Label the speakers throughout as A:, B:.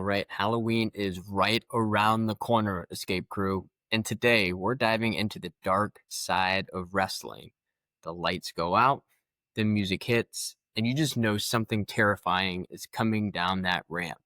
A: All right, Halloween is right around the corner, Escape Crew. And today we're diving into the dark side of wrestling. The lights go out, the music hits, and you just know something terrifying is coming down that ramp.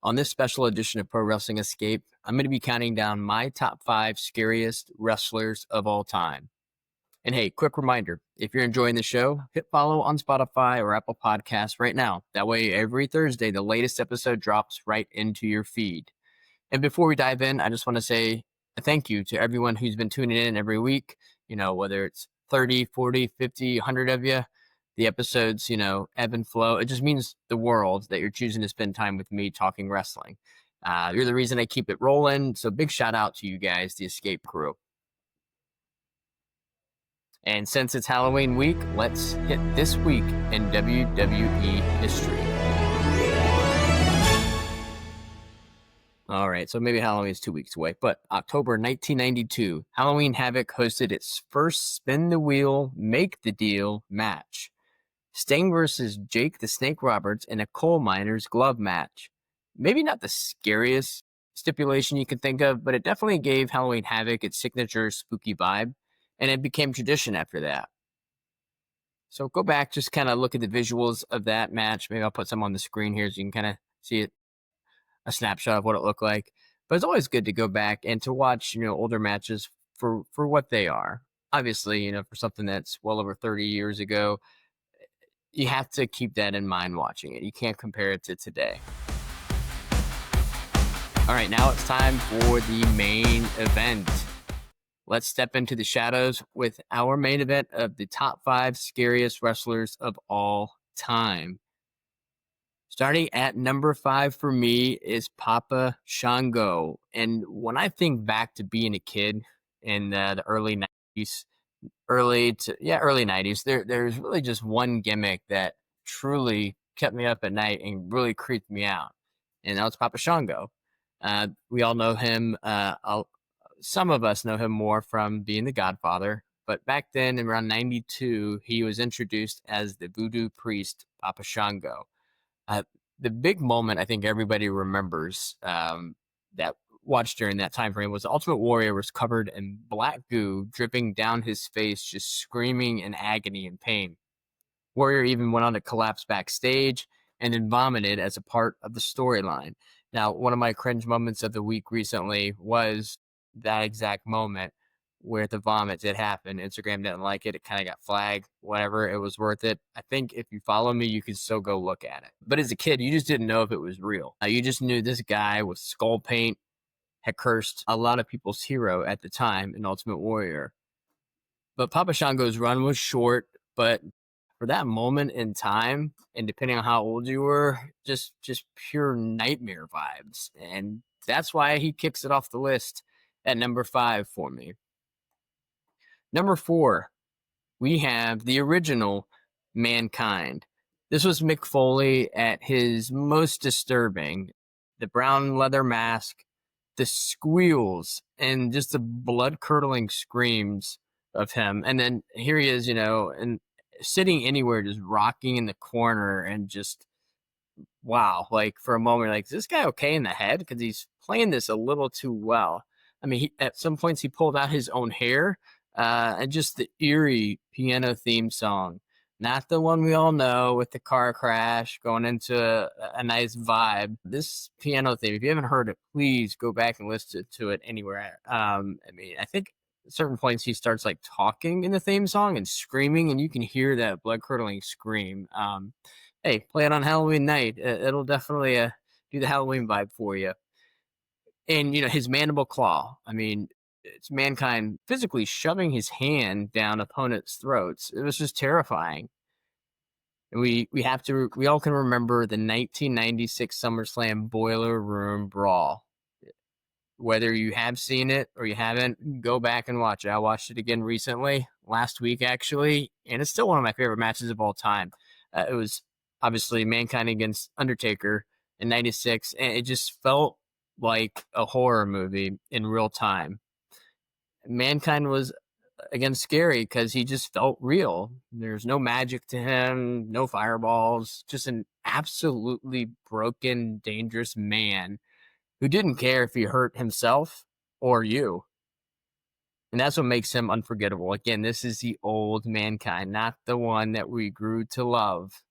A: On this special edition of Pro Wrestling Escape, I'm going to be counting down my top 5 scariest wrestlers of all time. And hey, quick reminder, if you're enjoying the show, hit follow on Spotify or Apple Podcasts right now. That way, every Thursday, the latest episode drops right into your feed. And before we dive in, I just want to say a thank you to everyone who's been tuning in every week. You know, whether it's 30, 40, 50, 100 of you, the episodes, ebb and flow. It just means the world that you're choosing to spend time with me talking wrestling. You're the reason I keep it rolling. So big shout out to you guys, the Escape Crew. And since it's Halloween week, let's hit this week in WWE history. All right, so maybe Halloween is 2 weeks away, but October 1992, Halloween Havoc hosted its first Spin the Wheel, Make the Deal match. Sting versus Jake the Snake Roberts in a coal miner's glove match. Maybe not the scariest stipulation you can think of, but it definitely gave Halloween Havoc its signature spooky vibe. And it became tradition after that. So go back, just kind of look at the visuals of that match. Maybe I'll put some on the screen here so you can kind of see it, a snapshot of what it looked like. But it's always good to go back and to watch, older matches for what they are. Obviously, for something that's well over 30 years ago, you have to keep that in mind watching it. You can't compare it to today. All right, now it's time for the main event. Let's step into the shadows with our main event of the top 5 scariest wrestlers of all time. Starting at number 5 for me is Papa Shango. And when I think back to being a kid in the early 90s, early 90s, there's really just one gimmick that truly kept me up at night and really creeped me out. And that was Papa Shango. We all know him. Some of us know him more from being the Godfather, but back then, around 92, he was introduced as the voodoo priest, Papa Shango. The big moment I think everybody remembers that watched during that time frame was the Ultimate Warrior was covered in black goo dripping down his face, just screaming in agony and pain. Warrior even went on to collapse backstage and then vomited as a part of the storyline. Now, one of my cringe moments of the week recently was that exact moment where the vomit did happen. Instagram didn't like it. It kind of got flagged, whatever. It was worth it. I think if you follow me, you can still go look at it. But as a kid, you just didn't know if it was real. You just knew this guy with skull paint had cursed a lot of people's hero at the time in Ultimate Warrior. But Papa Shango's run was short, but for that moment in time, and depending on how old you were, just pure nightmare vibes. And that's why he kicks it off the list at number 5 for me. Number 4, we have the original Mankind. This was Mick Foley at his most disturbing. The brown leather mask, the squeals, and just the blood-curdling screams of him. And then here he is, and sitting anywhere, just rocking in the corner and just, wow. Like for a moment, like, is this guy okay in the head? Because he's playing this a little too well. I mean, at some points he pulled out his own hair, and just the eerie piano theme song, not the one we all know with the car crash going into a nice vibe. This piano theme, if you haven't heard it, please go back and listen to it anywhere. I mean, I think at certain points he starts like talking in the theme song and screaming, and you can hear that blood curdling scream. Hey, play it on Halloween night. It'll definitely do the Halloween vibe for you. And, his mandible claw, I mean, it's Mankind physically shoving his hand down opponents' throats. It was just terrifying. And we all can remember the 1996 SummerSlam Boiler Room Brawl. Whether you have seen it or you haven't, go back and watch it. I watched it again recently, last week actually, and it's still one of my favorite matches of all time. It was obviously Mankind against Undertaker in 96, and it just felt like a horror movie in real time. Mankind was again, scary because he just felt real. There's no magic to him, no fireballs, just an absolutely broken, dangerous man who didn't care if he hurt himself or you. And that's what makes him unforgettable. Again, this is the old Mankind, not the one that we grew to love.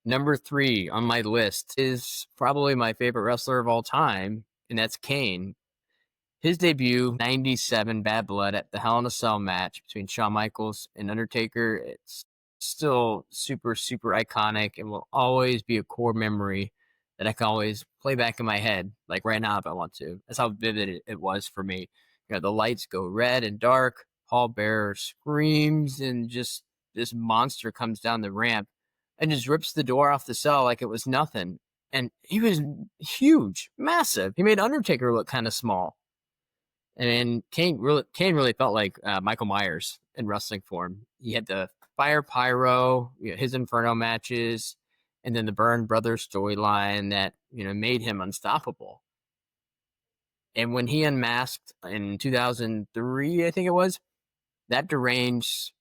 A: Number 3 on my list is probably my favorite wrestler of all time, and that's Kane. His debut, 97 Bad Blood at the Hell in a Cell match between Shawn Michaels and Undertaker. It's still super, super iconic and will always be a core memory that I can always play back in my head, like right now if I want to. That's how vivid it was for me. The lights go red and dark, Paul Bearer screams, and just this monster comes down the ramp and just rips the door off the cell like it was nothing. And he was huge, massive. He made Undertaker look kind of small. And Kane really felt like Michael Myers in wrestling form. He had the fire pyro, his Inferno matches, and then the Byrne Brothers storyline that made him unstoppable. And when he unmasked in 2003, I think it was, that deranged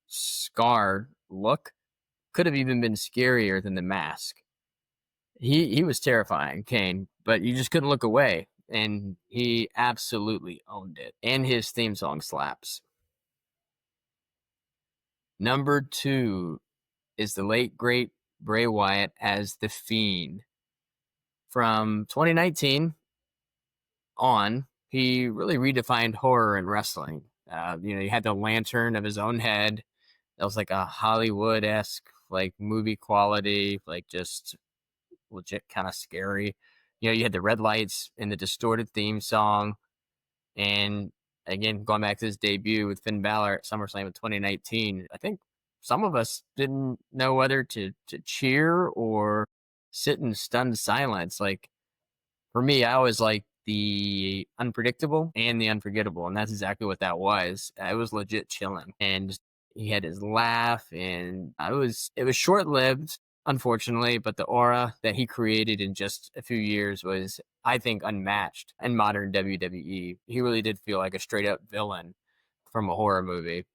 A: scar look could have even been scarier than the mask. He was terrifying, Kane, but you just couldn't look away. And he absolutely owned it. And his theme song slaps. Number 2 is the late, great Bray Wyatt as the Fiend. From 2019 on, he really redefined horror in wrestling. He had the lantern of his own head. That was like a Hollywood-esque, like movie quality, like just legit kind of scary. You had the red lights and the distorted theme song. And again, going back to his debut with Finn Balor at SummerSlam in 2019, I think some of us didn't know whether to cheer or sit in stunned silence. Like, for me, I always liked the unpredictable and the unforgettable, and that's exactly what that was. I was legit chilling, and he had his laugh, and it was short lived, unfortunately, but the aura that he created in just a few years was, I think, unmatched in modern WWE. He really did feel like a straight up villain from a horror movie.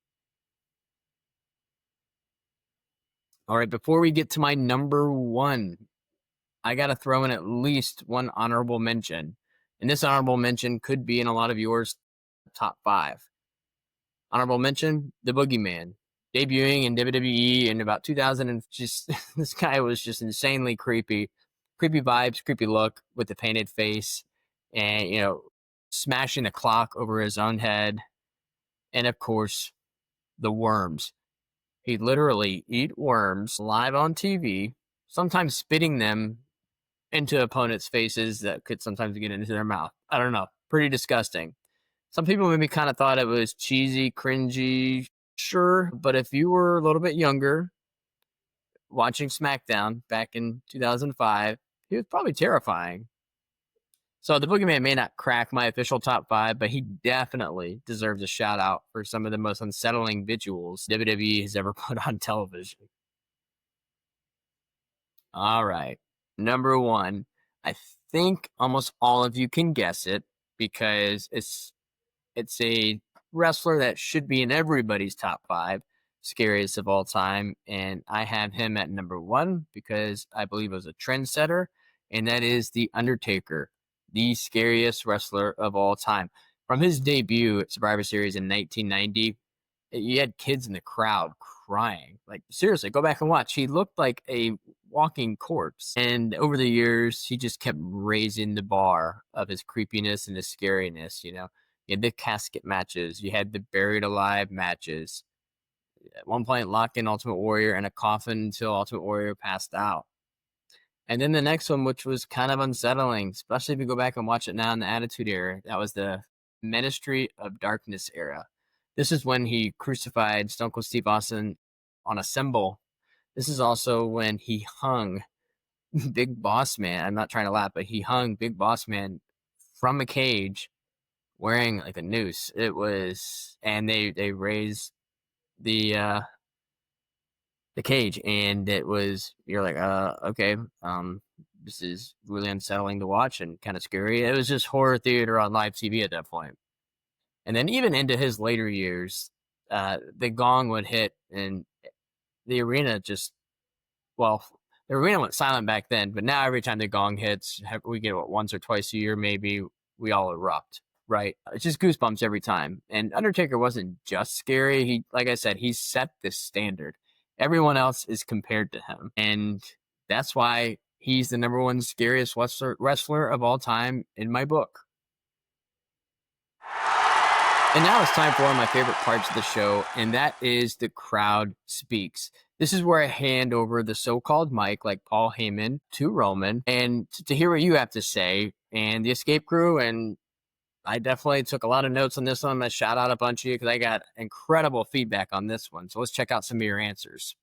A: All right, before we get to my number 1, I got to throw in at least one honorable mention. And this honorable mention could be in a lot of yours top 5. Honorable mention, The Boogeyman. Debuting in WWE in about 2000, and just this guy was just insanely creepy. Creepy vibes, creepy look with the painted face, and smashing a clock over his own head. And of course, the worms. He'd literally eat worms live on TV, sometimes spitting them into opponents' faces that could sometimes get into their mouth. I don't know. Pretty disgusting. Some people maybe kind of thought it was cheesy, cringy, sure. But if you were a little bit younger, watching SmackDown back in 2005, he was probably terrifying. So the Boogeyman may not crack my official top 5, but he definitely deserves a shout out for some of the most unsettling visuals WWE has ever put on television. All right. Number 1. I think almost all of you can guess it because it's a wrestler that should be in everybody's top 5 scariest of all time. And I have him at number 1 because I believe it was a trendsetter. And that is The Undertaker, the scariest wrestler of all time. From his debut at Survivor Series in 1990, you had kids in the crowd crying. Like, seriously, go back and watch. He looked like a walking corpse. And over the years, he just kept raising the bar of his creepiness and his scariness. You had the casket matches. You had the buried alive matches. At one point, locked in Ultimate Warrior in a coffin until Ultimate Warrior passed out. And then the next one, which was kind of unsettling, especially if you go back and watch it now in the Attitude Era, that was the Ministry of Darkness era. This is when he crucified Stone Cold Steve Austin on a symbol. This is also when he hung Big Boss Man. I'm not trying to laugh, but he hung Big Boss Man from a cage wearing like a noose. It was, and they raised the cage, and it was, you're like, okay, this is really unsettling to watch and kind of scary. It was just horror theater on live TV at that point. And then even into his later years, the gong would hit and the arena just, well, the arena went silent back then, but now every time the gong hits, we get once or twice a year, maybe, we all erupt, right? It's just goosebumps every time. And Undertaker wasn't just scary. He, like I said, he set the standard. Everyone else is compared to him. And that's why he's the number one scariest wrestler of all time in my book. And now it's time for one of my favorite parts of the show, and that is the crowd speaks. This is where I hand over the so-called mic, like Paul Heyman, to Roman, and to hear what you have to say. And the Escape Crew, and I definitely took a lot of notes on this one. I'm going to shout out a bunch of you because I got incredible feedback on this one. So let's check out some of your answers.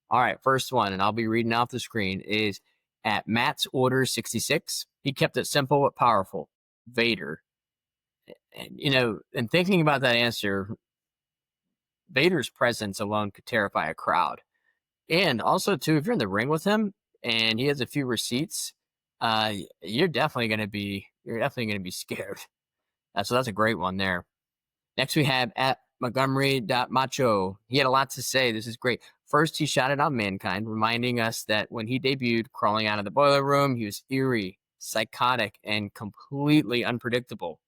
A: All right, first one, and I'll be reading off the screen, is at Matt's Order 66. He kept it simple but powerful. Vader. And, and thinking about that answer, Vader's presence alone could terrify a crowd. And also, too, if you're in the ring with him and he has a few receipts, you're definitely going to be scared. So that's a great one there. Next, we have at Montgomery.macho. He had a lot to say. This is great. First, he shouted out Mankind, reminding us that when he debuted crawling out of the boiler room, he was eerie, psychotic, and completely unpredictable.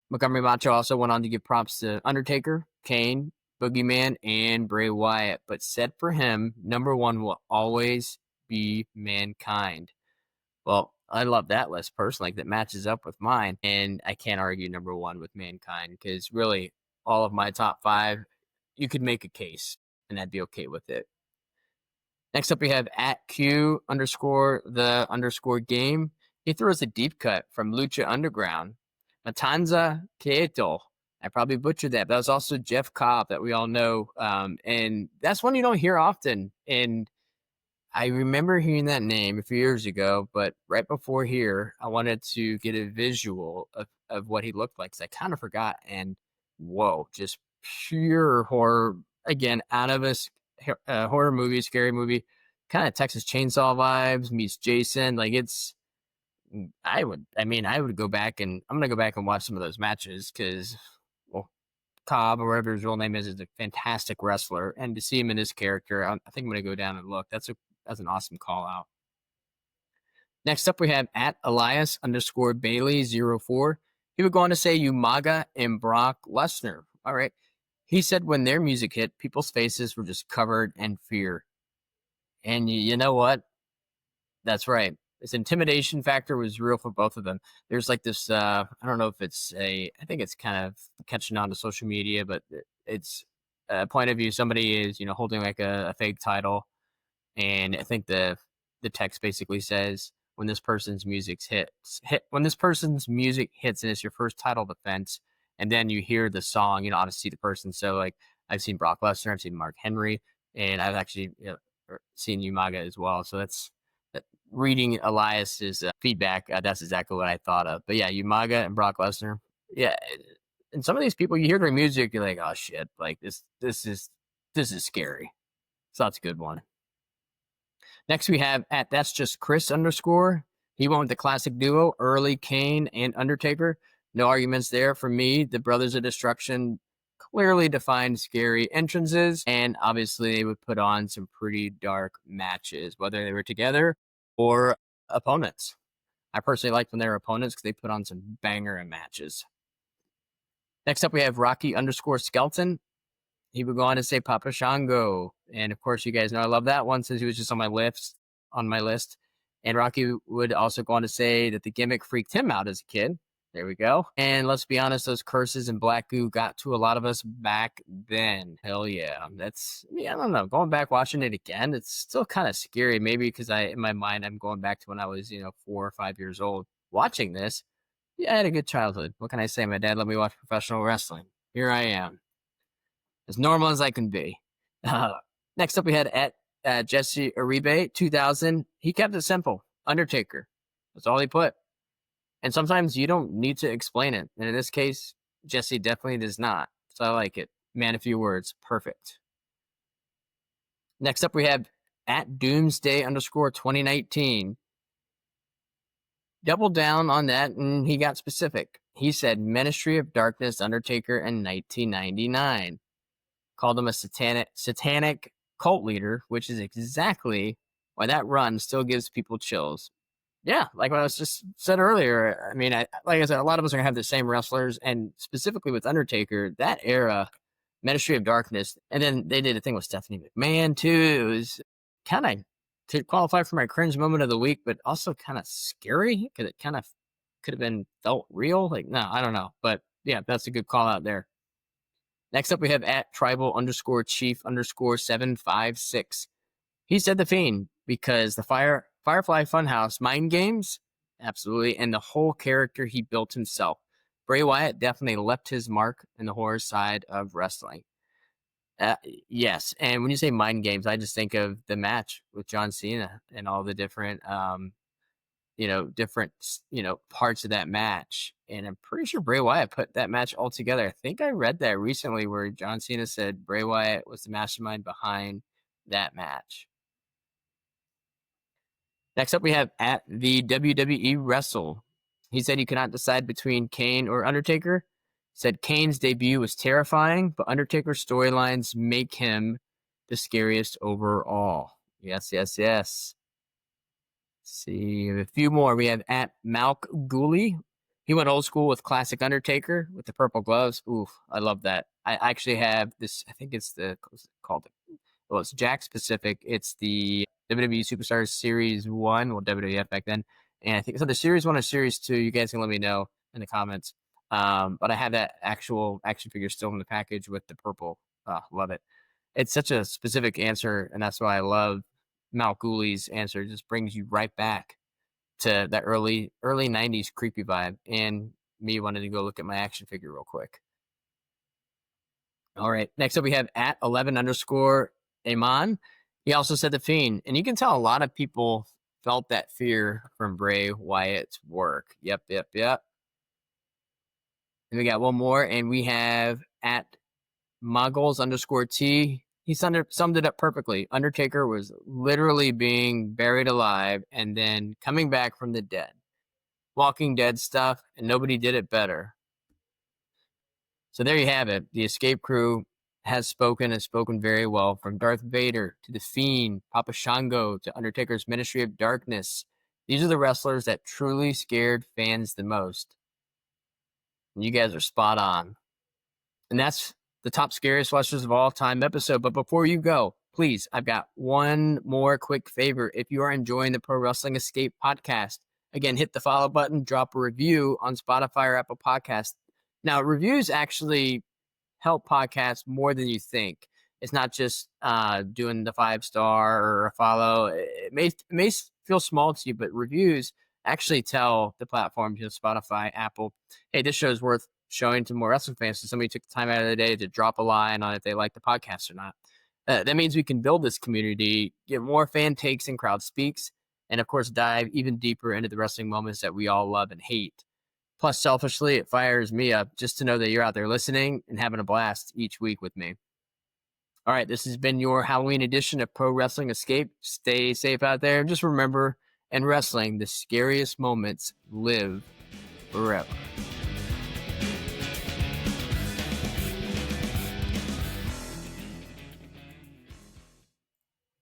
A: Montgomery Macho also went on to give props to Undertaker, Kane, Boogeyman, and Bray Wyatt, but said for him, number one will always be Mankind. Well, I love that list personally. That matches up with mine, and I can't argue number one with Mankind because really all of my top five, you could make a case, and I'd be okay with it. Next up, we have at Q_the_game. He throws a deep cut from Lucha Underground. Matanza Quieto. I probably butchered that, but that was also Jeff Cobb that we all know. And that's one you don't hear often. And I remember hearing that name a few years ago, but right before here, I wanted to get a visual of what he looked like because I kind of forgot. And whoa, just pure horror. Again, out of a horror movie, scary movie, kind of Texas Chainsaw vibes, meets Jason. Like I would go back and I'm going to go back and watch some of those matches because, well, Cobb or whatever his real name is a fantastic wrestler. And to see him in this character, I think I'm going to go down and look. That's an awesome call out. Next up, we have at Elias_Bailey04. He would go on to say Umaga and Brock Lesnar. All right. He said when their music hit, people's faces were just covered in fear. And you know what? That's right. This intimidation factor was real for both of them. There's like this, I don't know if I think it's kind of catching on to social media, but it's a point of view. Somebody is, holding like a fake title. And I think the text basically says, when this person's music hits and it's your first title defense, and then you hear the song, to see the person. So like I've seen Brock Lesnar, I've seen Mark Henry, and I've actually seen Umaga as well. So that's reading Elias's feedback. That's exactly what I thought of. But yeah, Umaga and Brock Lesnar. Yeah, and some of these people, you hear their music, you're like, oh shit, like this is scary. So that's a good one. Next, we have at That's Just Chris _. He went with the classic duo, early Kane and Undertaker. No arguments there for me. The Brothers of Destruction clearly defined scary entrances, and obviously they would put on some pretty dark matches, whether they were together or opponents. I personally liked when they were opponents because they put on some banger matches. Next up, we have Rocky_Skelton. He would go on to say Papa Shango. And of course, you guys know I love that one since he was just on my list. And Rocky would also go on to say that the gimmick freaked him out as a kid. There we go. And let's be honest, those curses and black goo got to a lot of us back then. Hell yeah. I don't know. Going back watching it again, it's still kind of scary. Maybe because in my mind, I'm going back to when I was, 4 or 5 years old watching this. Yeah, I had a good childhood. What can I say? My dad let me watch professional wrestling. Here I am. As normal as I can be. Next up, we had at Jesse Uribe, 2000. He kept it simple. Undertaker. That's all he put. And sometimes you don't need to explain it. And in this case, Jesse definitely does not. So I like it. Man, a few words. Perfect. Next up, we have at Doomsday_2019. Doubled down on that, and he got specific. He said Ministry of Darkness Undertaker in 1999. Called him a satanic cult leader, which is exactly why that run still gives people chills. Yeah, like what I was just said earlier. I mean, like I said, a lot of us are gonna have the same wrestlers, and specifically with Undertaker, that era, Ministry of Darkness, and then they did a thing with Stephanie McMahon too. It was kind of to qualify for my cringe moment of the week, but also kind of scary because it kind of could have been felt real. Like, no, I don't know, but yeah, that's a good call out there. Next up, we have at tribal_chief_756. He said the Fiend because the Firefly Funhouse mind games, absolutely, and the whole character he built himself. Bray Wyatt definitely left his mark in the horror side of wrestling. Yes, and when you say mind games, I just think of the match with John Cena and all the different, different, parts of that match. And I'm pretty sure Bray Wyatt put that match all together. I think I read that recently where John Cena said Bray Wyatt was the mastermind behind that match. Next up, we have at the WWE Wrestle. He said he could not decide between Kane or Undertaker. Said Kane's debut was terrifying, but Undertaker's storylines make him the scariest overall. Yes, yes, yes. Let's see a few more. We have at Malk Gooley. He went old school with classic Undertaker with the purple gloves. Ooh, I love that. I actually have this. I think it's what's it called? Well, it's Jack's Pacific. It's the WWE Superstars Series 1, well, WWF back then. And I think so the Series 1 or Series 2, you guys can let me know in the comments. But I have that actual action figure still in the package with the purple. Love it. It's such a specific answer, and that's why I love Mal Gooley's answer. It just brings you right back to that early 90s creepy vibe, and me wanted to go look at my action figure real quick. All right. Next up, we have at 11_Amon. He also said the Fiend. And you can tell a lot of people felt that fear from Bray Wyatt's work. Yep. And we got one more, and we have at Muggles_T. He summed it up perfectly. Undertaker was literally being buried alive and then coming back from the dead. Walking Dead stuff, and nobody did it better. So there you have it. The Escape crew has spoken very well, from Darth Vader to The Fiend, Papa Shango to Undertaker's Ministry of Darkness. These are the wrestlers that truly scared fans the most. And you guys are spot on. And that's the top scariest wrestlers of all time episode. But before you go, please, I've got one more quick favor. If you are enjoying the Pro Wrestling Escape podcast, again, hit the follow button, drop a review on Spotify or Apple Podcasts. Now, reviews actually help podcasts more than you think. It's not just doing the 5-star or a follow. It may feel small to you, but reviews actually tell the platforms, Spotify, Apple, hey, this show is worth showing to more wrestling fans. So somebody took the time out of the day to drop a line on if they like the podcast or not. That means we can build this community, get more fan takes and crowd speaks, and of course, dive even deeper into the wrestling moments that we all love and hate. Plus, selfishly, it fires me up just to know that you're out there listening and having a blast each week with me. All right, this has been your Halloween edition of Pro Wrestling Escape. Stay safe out there. And just remember, in wrestling, the scariest moments live forever.